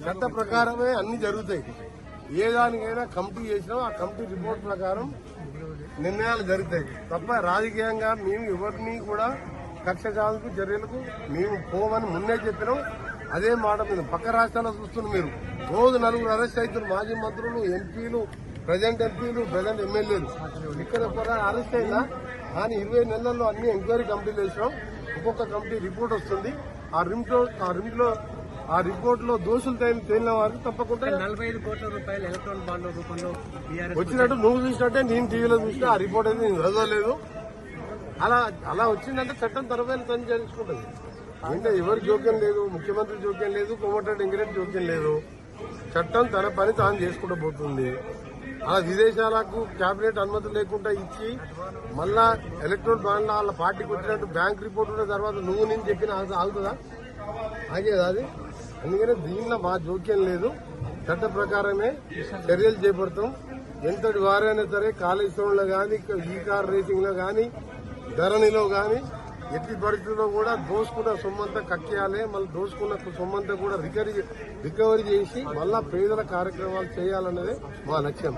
చట్ట ప్రకారమే అన్ని జరుగుతాయి. ఏ దానికైనా కమిటీ చేసినా ఆ కమిటీ రిపోర్ట్ ప్రకారం నిర్ణయాలు జరుగుతాయి తప్ప రాజకీయంగా మేము ఎవరిని కూడా కక్ష సాధింపు చర్యలకు మేము పోమని మున్నే చెప్పినాం. అదే మాట మీద పక్క రాష్ట్రాల్లో చూస్తున్నారు మీరు, రోజు నలుగురు అరెస్ట్ అవుతున్నారు. మాజీ మంత్రులు, ఎంపీలు, ప్రజెంట్ ఎమ్మెల్యేలు. ఇక్కడ కూడా అరెస్ట్ అయిందా కానీ 20 నెలల్లో అన్ని ఎంక్వైరీ కమిటీలు వేసినాం. ఒక్కొక్క కమిటీ రిపోర్ట్ వస్తుంది. ఆ రిపోర్ట్ లో దోషులు తేలిన వారికి తప్పకుండా 45 కోట్ల రూపాయలు ఎలక్ట్రానిక్ బాండ్ల రూపంలో వచ్చినట్టు నువ్వు చూసినట్టే నేను టీవీలో చూసినా. ఆ రిపోర్ట్ అయితే నేను చదవలేదు. అలా వచ్చిందంటే చట్టం తరఫైన తను చేసుకుంటుంది. అంటే ఎవరి జోక్యం లేదు, ముఖ్యమంత్రి జోక్యం లేదు, కోమటిరెడ్డి వెంకరెడ్డి జోక్యం లేదు. చట్టం తన పని తాను చేసుకుంటూ పోతుంది. అలా విదేశాలకు కేబినెట్ అనుమతి లేకుండా ఇచ్చి మళ్ళా ఎలక్ట్రానిక్ బాండ్ల వాళ్ళ పార్టీకి వచ్చినట్టు బ్యాంక్ రిపోర్ట్ ఉన్న తర్వాత నువ్వు నేను చెప్పిన ఆగుతుందా? ఆగేదా అది? అందుకనే దీనిలో మా జోక్యం లేదు. చట్ట ప్రకారమే చర్యలు చేపడతాం. ఎంతటి వారైనా సరే కాళేశ్వరంలో గాని, ఈ కార్ రేసింగ్ లో గాని, ధరణిలో గాని ఎట్టి పరిస్థితుల్లో కూడా దోసుకున్న సొమ్మంతా కక్కేయాలి. మళ్ళీ దోసుకున్న సొమ్మంతా కూడా రికవరీ చేసి మళ్ళా పేదల కార్యక్రమాలు చేయాలన్నదే మా లక్ష్యం.